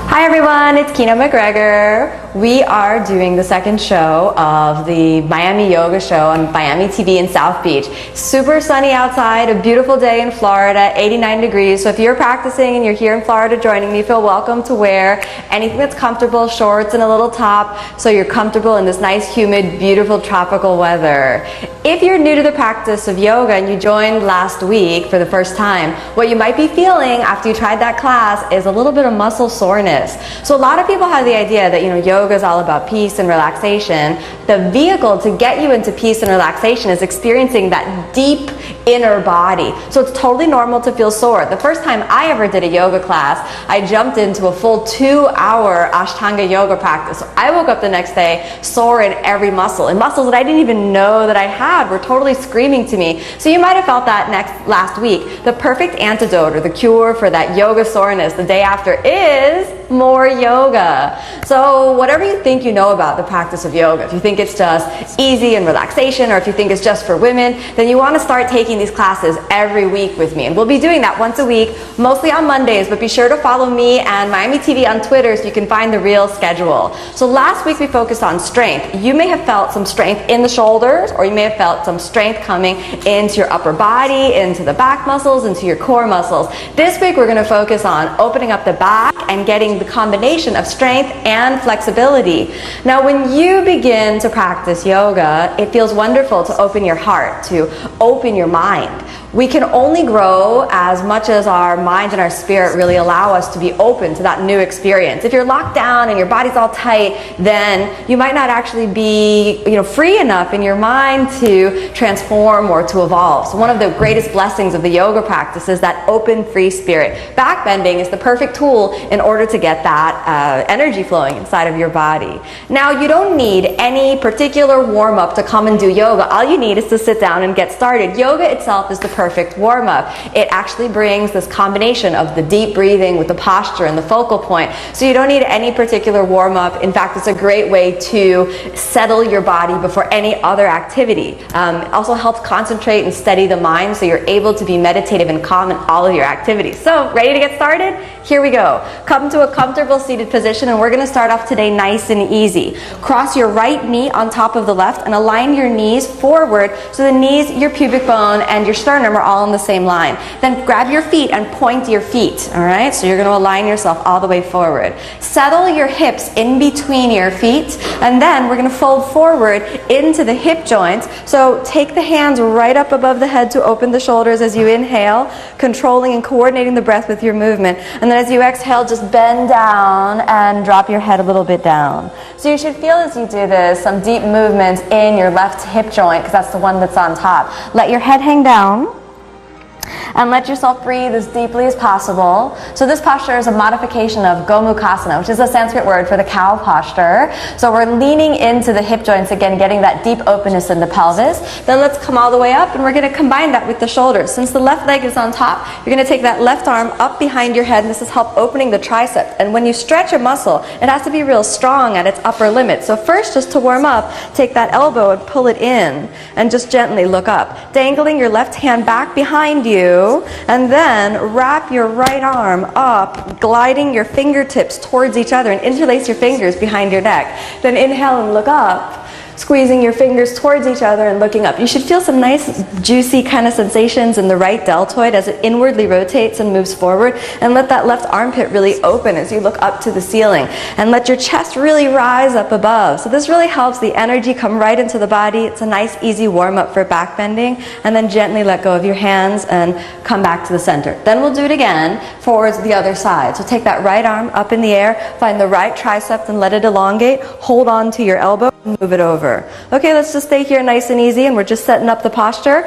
Hi everyone, it's Kina McGregor. We are doing the second show of the Miami Yoga Show on Miami TV in South Beach. Super sunny outside, a beautiful day in Florida, 89 degrees. So if you're practicing and you're here in Florida joining me, feel welcome to wear anything that's comfortable, shorts and a little top, so you're comfortable in this nice, humid, beautiful tropical weather. If you're new to the practice of yoga and you joined last week for the first time, what you might be feeling after you tried that class is a little bit of muscle soreness. So a lot of people have the idea that, yoga is all about peace and relaxation. The vehicle to get you into peace and relaxation is experiencing that deep inner body. So it's totally normal to feel sore. The first time I ever did a yoga class, I jumped into a full 2-hour Ashtanga yoga practice. So I woke up the next day sore in every muscle, and muscles that I didn't even know that I had were totally screaming to me. So you might have felt that last week. The perfect antidote or the cure for that yoga soreness the day after is more yoga. So whatever you think you know about the practice of yoga, if you think it's just easy and relaxation, or if you think it's just for women, then you want to start taking these classes every week with me. And we'll be doing that once a week, mostly on Mondays, but be sure to follow me and Miami TV on Twitter so you can find the real schedule. So last week we focused on strength. You may have felt some strength in the shoulders, or you may have felt some strength coming into your upper body, into the back muscles, into your core muscles. This week we're going to focus on opening up the back and getting the combination of strength and flexibility. Now, when you begin to practice yoga, it feels wonderful to open your heart, to open your mind. We can only grow as much as our mind and our spirit really allow us to be open to that new experience. If you're locked down and your body's all tight, then you might not actually be, free enough in your mind to transform or to evolve. So one of the greatest blessings of the yoga practice is that open, free spirit. Backbending is the perfect tool in order to get that energy flowing inside of your body. Now, you don't need any particular warm-up to come and do yoga. All you need is to sit down and get started. Yoga itself is the perfect warm-up. It actually brings this combination of the deep breathing with the posture and the focal point. So you don't need any particular warm-up. In fact, it's a great way to settle your body before any other activity. It also helps concentrate and steady the mind so you're able to be meditative and calm in all of your activities. So, ready to get started? Here we go. Come to a comfortable seated position, and we're going to start off today nice and easy. Cross your right knee on top of the left and align your knees forward so the knees, your pubic bone, and your sternum are all in the same line. Then grab your feet and point your feet, all right? So you're going to align yourself all the way forward. Settle your hips in between your feet, and then we're going to fold forward into the hip joints. So take the hands right up above the head to open the shoulders as you inhale, controlling and coordinating the breath with your movement. And then as you exhale, just bend down and drop your head a little bit down. So you should feel as you do this some deep movements in your left hip joint, because that's the one that's on top. Let your head hang down and let yourself breathe as deeply as possible. So this posture is a modification of Gomukhasana, which is a Sanskrit word for the cow posture. So we're leaning into the hip joints again, getting that deep openness in the pelvis. Then let's come all the way up, and we're going to combine that with the shoulders. Since the left leg is on top, you're going to take that left arm up behind your head, and this is help opening the tricep. And when you stretch a muscle, it has to be real strong at its upper limit. So first, just to warm up, take that elbow and pull it in, and just gently look up. Dangling your left hand back behind you, and then wrap your right arm up, gliding your fingertips towards each other, and interlace your fingers behind your neck. Then inhale and look up, squeezing your fingers towards each other and looking up. You should feel some nice juicy kind of sensations in the right deltoid as it inwardly rotates and moves forward, and let that left armpit really open as you look up to the ceiling, and let your chest really rise up above. So this really helps the energy come right into the body. It's a nice easy warm-up for back bending. And then gently let go of your hands and come back to the center. Then we'll do it again for the other side. So take that right arm up in the air, find the right tricep and let it elongate, hold on to your elbow and move it over. Okay, let's just stay here nice and easy, and we're just setting up the posture.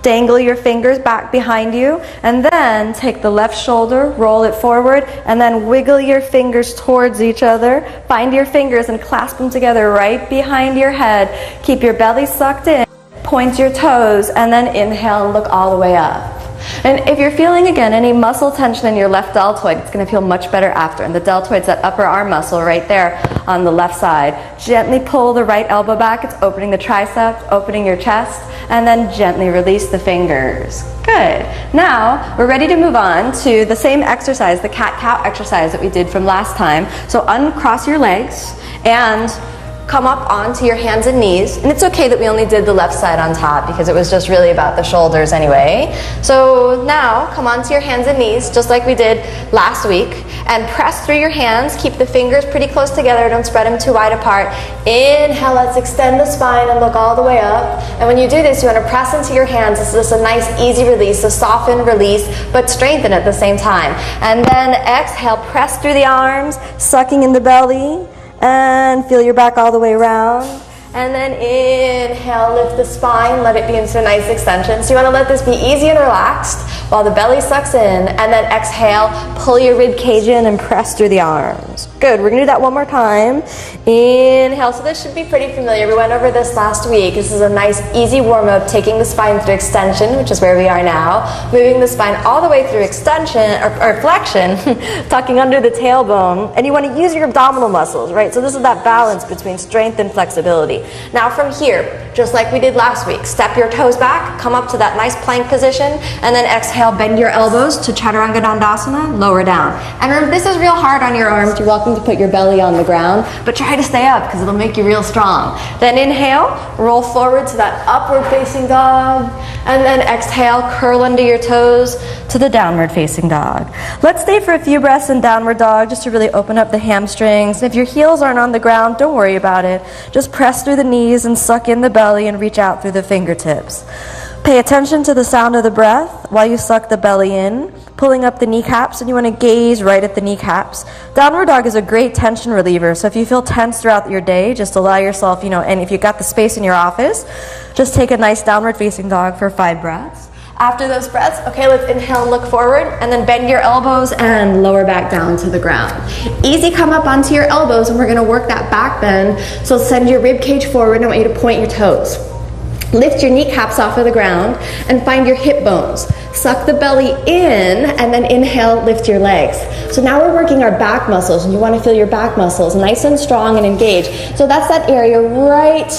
Dangle your fingers back behind you, and then take the left shoulder, roll it forward, and then wiggle your fingers towards each other. Find your fingers and clasp them together right behind your head. Keep your belly sucked in, point your toes, and then inhale and look all the way up. And if you're feeling, again, any muscle tension in your left deltoid, it's going to feel much better after. And the deltoid's that upper arm muscle right there on the left side. Gently pull the right elbow back. It's opening the triceps, opening your chest. and then gently release the fingers. Good. Now, we're ready to move on to the same exercise, the cat-cow exercise that we did from last time. So uncross your legs and come up onto your hands and knees. And it's okay that we only did the left side on top because it was just really about the shoulders anyway. So now, come onto your hands and knees, just like we did last week. And press through your hands. Keep the fingers pretty close together. Don't spread them too wide apart. Inhale, let's extend the spine and look all the way up. And when you do this, you want to press into your hands. This is just a nice, easy release, a soften release, but strengthen at the same time. And then exhale, press through the arms, sucking in the belly. And feel your back all the way around. And then inhale, lift the spine, let it be into a nice extension. So you want to let this be easy and relaxed while the belly sucks in. And then exhale, pull your rib cage in and press through the arms. Good, we're going to do that one more time. Inhale, so this should be pretty familiar. We went over this last week. This is a nice, easy warm-up, taking the spine through extension, which is where we are now. Moving the spine all the way through extension, or flexion, tucking under the tailbone. And you want to use your abdominal muscles, right? So this is that balance between strength and flexibility. Now from here, just like we did last week, step your toes back, come up to that nice plank position, and then exhale, bend your elbows to Chaturanga Dandasana, lower down. And remember, this is real hard on your arms. You're welcome to put your belly on the ground, but try to stay up because it'll make you real strong. Then inhale, roll forward to that upward facing dog, and then exhale, curl under your toes to the downward facing dog. Let's stay for a few breaths in downward dog just to really open up the hamstrings. If your heels aren't on the ground, don't worry about it. Just press through the knees and suck in the belly and reach out through the fingertips. Pay attention to the sound of the breath while you suck the belly in, pulling up the kneecaps, and you want to gaze right at the kneecaps. Downward dog is a great tension reliever, so if you feel tense throughout your day, just allow yourself, and if you've got the space in your office, just take a nice downward facing dog for 5 breaths. After those breaths, okay, let's inhale and look forward, and then bend your elbows and lower back down to the ground. Easy, come up onto your elbows, and we're going to work that back bend. So send your rib cage forward, and I want you to point your toes. Lift your kneecaps off of the ground and find your hip bones. Suck the belly in and then inhale, lift your legs. So now we're working our back muscles, and you want to feel your back muscles nice and strong and engaged. So that's that area right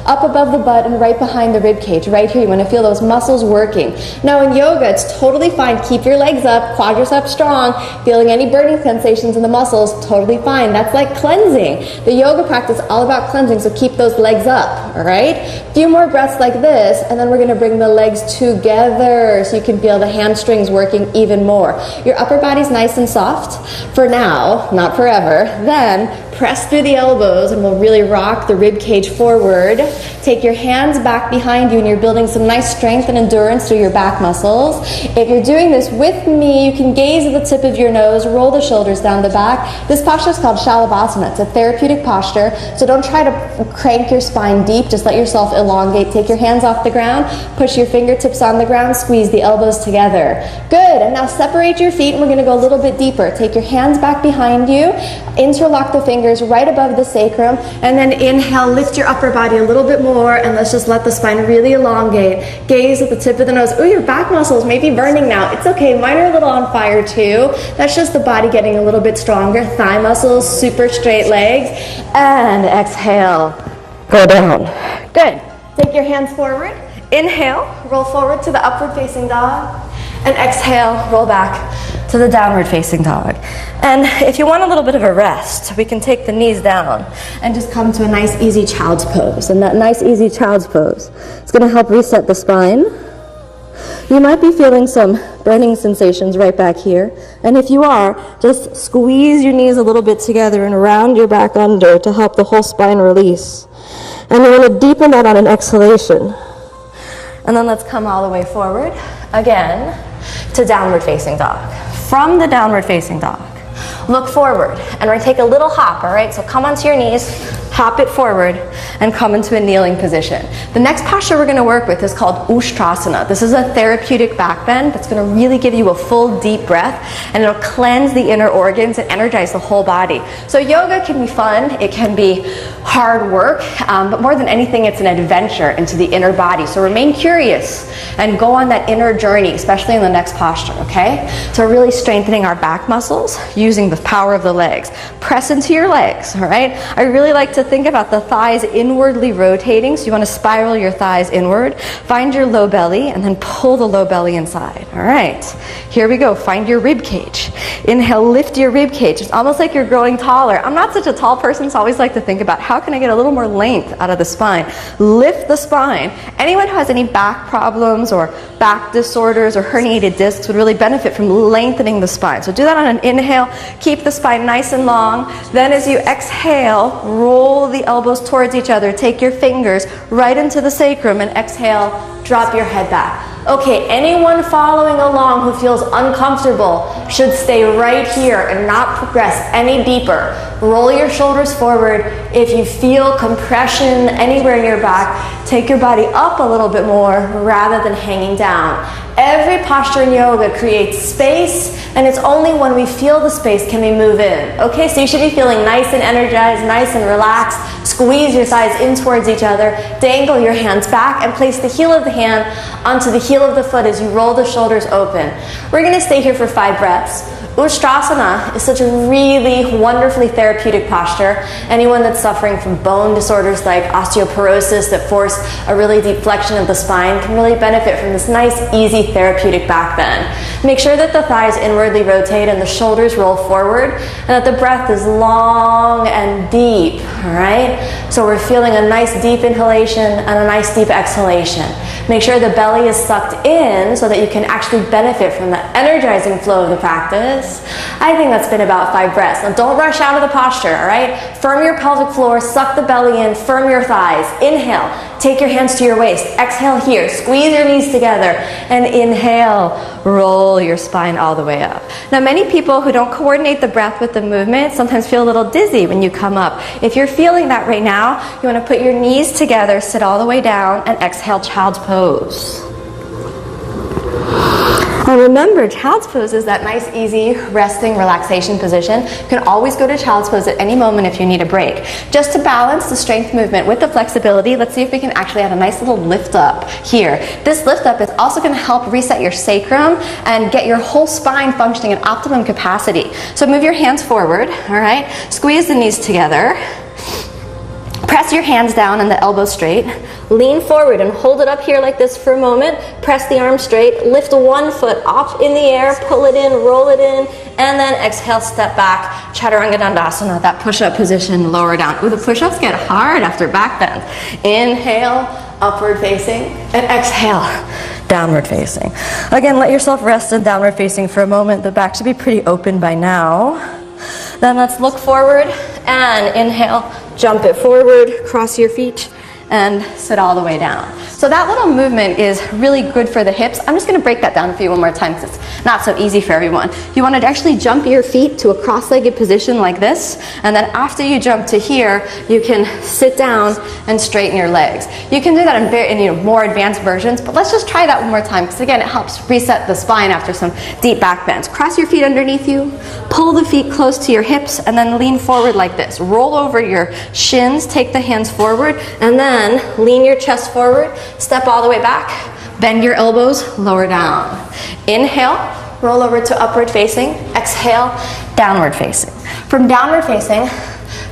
up above the butt and right behind the rib cage. Right here, you want to feel those muscles working. Now in yoga, it's totally fine. Keep your legs up, quadriceps strong. Feeling any burning sensations in the muscles, totally fine. That's like cleansing. The yoga practice is all about cleansing, so keep those legs up, all right? A few more breaths like this, and then we're going to bring the legs together so you can feel the hamstrings working even more. Your upper body's nice and soft for now, not forever. Then press through the elbows, and we'll really rock the rib cage forward. Take your hands back behind you, and you're building some nice strength and endurance through your back muscles. If you're doing this with me, you can gaze at the tip of your nose, roll the shoulders down the back. This posture is called Shalabhasana. It's a therapeutic posture, so don't try to crank your spine deep. Just let yourself elongate. Take your hands off the ground, push your fingertips on the ground, squeeze the elbows together. Good, and now separate your feet, and we're going to go a little bit deeper. Take your hands back behind you, interlock the fingers right above the sacrum, and then inhale, lift your upper body a little bit more, and let's just let the spine really elongate. Gaze at the tip of the nose. Ooh, your back muscles may be burning now. It's okay, mine are a little on fire too. That's just the body getting a little bit stronger. Thigh muscles, super straight legs, and exhale, go down. Good. Take your hands forward. Inhale, roll forward to the upward facing dog, and exhale, roll back to the downward facing dog. And if you want a little bit of a rest, we can take the knees down and just come to a nice easy child's pose. And that nice easy child's pose is going to help reset the spine. You might be feeling some burning sensations right back here. And if you are, just squeeze your knees a little bit together and round your back under to help the whole spine release. And you're going to deepen that on an exhalation. And then let's come all the way forward again to downward facing dog. From the downward facing dog, look forward, and we're going to take a little hop, all right? So come onto your knees, hop it forward, and come into a kneeling position. The next posture we're going to work with is called Ustrasana. This is a therapeutic back bend that's going to really give you a full deep breath, and it'll cleanse the inner organs and energize the whole body. So yoga can be fun, it can be hard work, but more than anything, it's an adventure into the inner body. So remain curious and go on that inner journey, especially in the next posture, okay? So really strengthening our back muscles using the power of the legs. Press into your legs, all right? I really like to think about the thighs inwardly rotating. So you want to spiral your thighs inward. Find your low belly and then pull the low belly inside. All right, here we go. Find your rib cage. Inhale, lift your rib cage. It's almost like you're growing taller. I'm not such a tall person, so I always like to think about how can I get a little more length out of the spine. Lift the spine. Anyone who has any back problems or back disorders or herniated discs would really benefit from lengthening the spine. So do that on an inhale. Keep the spine nice and long. Then as you exhale, roll the elbows towards each other. Take your fingers right into the sacrum and exhale, drop your head back. Okay, anyone following along who feels uncomfortable should stay right here and not progress any deeper. Roll your shoulders forward. If you feel compression anywhere in your back, take your body up a little bit more rather than hanging down. Every posture in yoga creates space, and it's only when we feel the space can we move in. Okay, so you should be feeling nice and energized, nice and relaxed. Squeeze your thighs in towards each other. Dangle your hands back and place the heel of the hand onto the heel of the foot as you roll the shoulders open. We're going to stay here for 5 breaths. Ustrasana is such a really wonderfully therapeutic posture. Anyone that's suffering from bone disorders like osteoporosis that force a really deep flexion of the spine can really benefit from this nice, easy, therapeutic back bend. Make sure that the thighs inwardly rotate and the shoulders roll forward, and that the breath is long and deep, all right? So we're feeling a nice deep inhalation and a nice deep exhalation. Make sure the belly is sucked in so that you can actually benefit from the energizing flow of the practice. I think that's been about 5 breaths. Now don't rush out of the posture, all right? Firm your pelvic floor, suck the belly in, firm your thighs. Inhale, take your hands to your waist. Exhale here, squeeze your knees together, and inhale, roll your spine all the way up. Now many people who don't coordinate the breath with the movement sometimes feel a little dizzy when you come up. If you're feeling that right now, you want to put your knees together, sit all the way down, and exhale, child's pose. Now remember, child's pose is that nice, easy, resting, relaxation position. You can always go to child's pose at any moment if you need a break. Just to balance the strength movement with the flexibility, let's see if we can actually add a nice little lift up here. This lift up is also going to help reset your sacrum and get your whole spine functioning at optimum capacity. So move your hands forward, all right? Squeeze the knees together. Press your hands down and the elbows straight. Lean forward and hold it up here like this for a moment. Press the arms straight. Lift one foot up in the air. Pull it in, roll it in, and then exhale, step back. Chaturanga Dandasana, that push-up position, lower down. Ooh, the push-ups get hard after back bend. Inhale, upward facing, and exhale, downward facing. Again, let yourself rest in downward facing for a moment. The back should be pretty open by now. Then let's look forward and inhale, jump it forward, cross your feet, and sit all the way down. So that little movement is really good for the hips. I'm just going to break that down for you one more time because it's not so easy for everyone. You want to actually jump your feet to a cross-legged position like this, and then after you jump to here, you can sit down and straighten your legs. You can do that in more advanced versions, but let's just try that one more time because again, it helps reset the spine after some deep back bends. Cross your feet underneath you, pull the feet close to your hips, and then lean forward like this. Roll over your shins, take the hands forward, and then lean your chest forward, step all the way back, bend your elbows, lower down. Inhale, roll over to upward facing. Exhale, downward facing. From downward facing,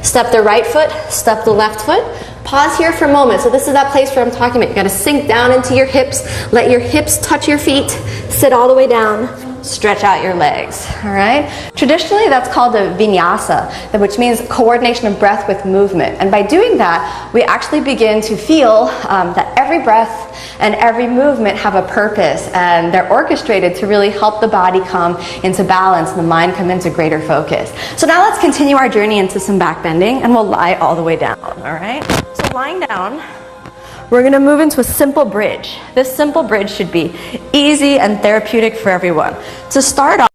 step the right foot, step the left foot. Pause here for a moment. So this is that place where I'm talking about. You got to sink down into your hips, let your hips touch your feet, sit all the way down. Stretch out your legs, all right? Traditionally, that's called a vinyasa, which means coordination of breath with movement. And by doing that, we actually begin to feel that every breath and every movement have a purpose, and they're orchestrated to really help the body come into balance and the mind come into greater focus. So now let's continue our journey into some back bending, and we'll lie all the way down, all right? So lying down, we're going to move into a simple bridge. This simple bridge should be easy and therapeutic for everyone. To start off,